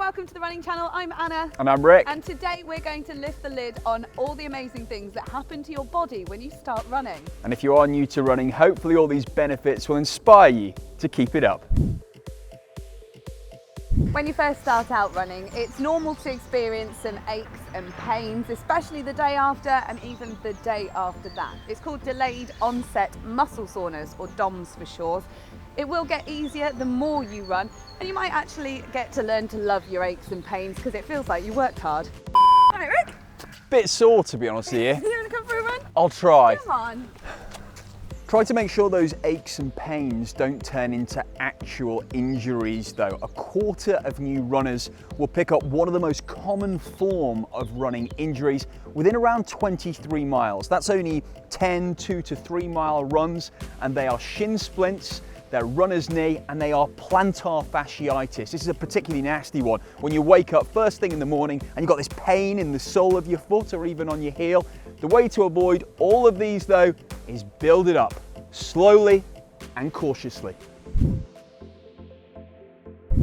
welcome to the Running Channel. I'm Anna. And I'm Rick. And today we're going to lift the lid on all the amazing things that happen to your body when you start running. And if you are new to running, hopefully all these benefits will inspire you to keep it up. When you first start out running, it's normal to experience some aches and pains, especially the day after and even the day after that. It's called delayed onset muscle soreness, or DOMS for short. It will get easier the more you run, and you might actually get to learn to love your aches and pains because it feels like you worked hard. Right, Rick? Bit sore, to be honest with you. You want to come for a run? I'll try. Come on. Try to make sure those aches and pains don't turn into actual injuries though. A quarter of new runners will pick up one of the most common form of running injuries within around 23 miles. That's only 10 2 to 3 mile runs, and they are shin splints, they're runner's knee, and they are plantar fasciitis. This is a particularly nasty one. When you wake up first thing in the morning and you've got this pain in the sole of your foot or even on your heel. The way to avoid all of these though is build it up slowly and cautiously.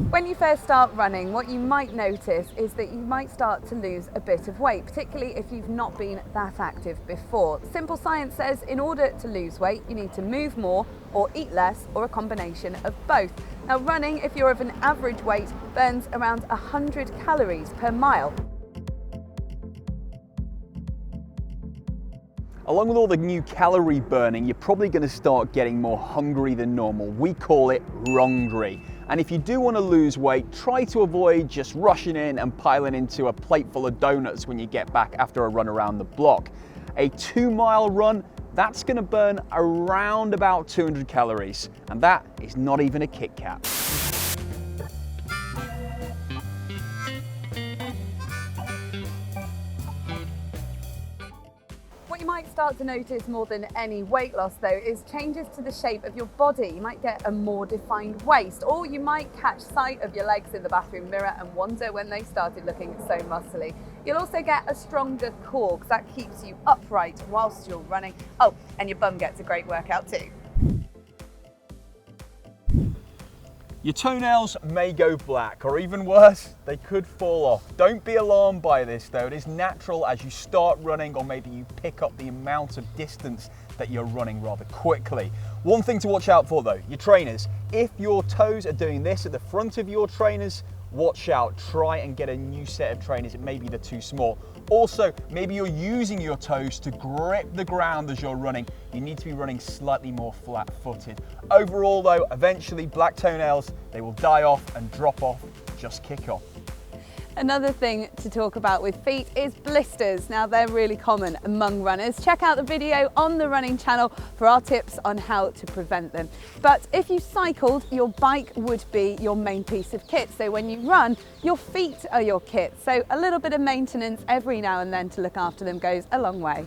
When you first start running, what you might notice is that you might start to lose a bit of weight, particularly if you've not been that active before. Simple science says in order to lose weight, you need to move more or eat less, or a combination of both. Now, running, if you're of an average weight, burns around 100 calories per mile. Along with all the new calorie burning, you're probably going to start getting more hungry than normal. We call it rungry. And if you do want to lose weight, try to avoid just rushing in and piling into a plate full of donuts when you get back after a run around the block. A 2 mile run, that's going to burn around about 200 calories. And that is not even a Kit Kat. What you might start to notice more than any weight loss though is changes to the shape of your body. You might get a more defined waist, or you might catch sight of your legs in the bathroom mirror and wonder when they started looking so muscly. You'll also get a stronger core because that keeps you upright whilst you're running. Oh, and your bum gets a great workout too. Your toenails may go black, or even worse, they could fall off. Don't be alarmed by this though. It is natural as you start running, or maybe you pick up the amount of distance that you're running rather quickly. One thing to watch out for though, your trainers. If your toes are doing this at the front of your trainers, watch out. Try and get a new set of trainers. It may be they're too small. Also, maybe you're using your toes to grip the ground as you're running. You need to be running slightly more flat-footed. Overall though, eventually black toenails, they will die off and drop off. Just kick off. Another thing to talk about with feet is blisters. Now, they're really common among runners. Check out the video on the Running Channel for our tips on how to prevent them. But if you cycled, your bike would be your main piece of kit. So when you run, your feet are your kit. So a little bit of maintenance every now and then to look after them goes a long way.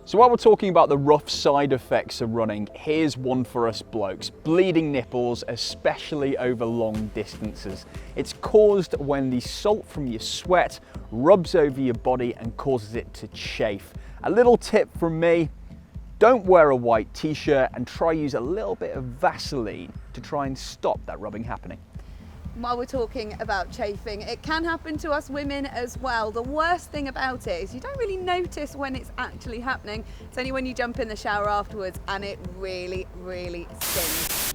So while we're talking about the rough side effects of running, here's one for us blokes. Bleeding nipples, especially over long distances. It's caused when the salt from your sweat rubs over your body and causes it to chafe. A little tip from me, don't wear a white t-shirt and try use a little bit of Vaseline to try and stop that rubbing happening. While we're talking about chafing, it can happen to us women as well. The worst thing about it is you don't really notice when it's actually happening. It's only when you jump in the shower afterwards, and it really, really stings.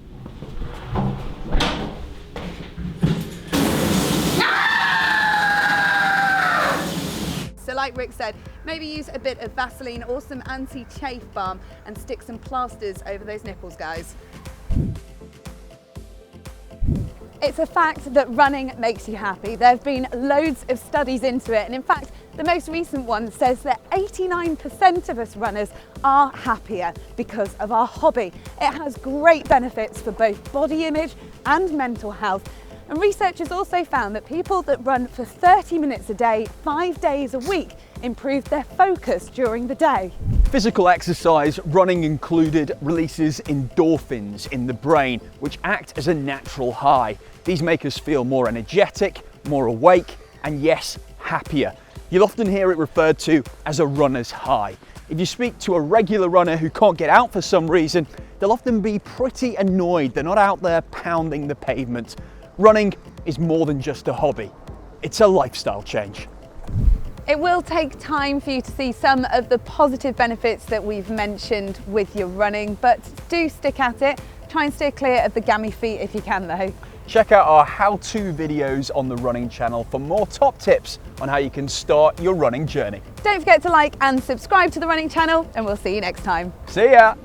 So like Rick said, maybe use a bit of Vaseline or some anti-chafe balm and stick some plasters over those nipples, guys. It's a fact that running makes you happy. There have been loads of studies into it, and in fact, the most recent one says that 89% of us runners are happier because of our hobby. It has great benefits for both body image and mental health. And researchers also found that people that run for 30 minutes a day, 5 days a week, improve their focus during the day. Physical exercise, running included, releases endorphins in the brain, which act as a natural high. These make us feel more energetic, more awake, and yes, happier. You'll often hear it referred to as a runner's high. If you speak to a regular runner who can't get out for some reason, they'll often be pretty annoyed they're not out there pounding the pavement. Running is more than just a hobby. It's a lifestyle change. It will take time for you to see some of the positive benefits that we've mentioned with your running, but do stick at it. Try and steer clear of the gammy feet if you can though. Check out our how-to videos on the running channel for more top tips on how you can start your running journey. Don't forget to like and subscribe to the running channel, and we'll see you next time. See ya!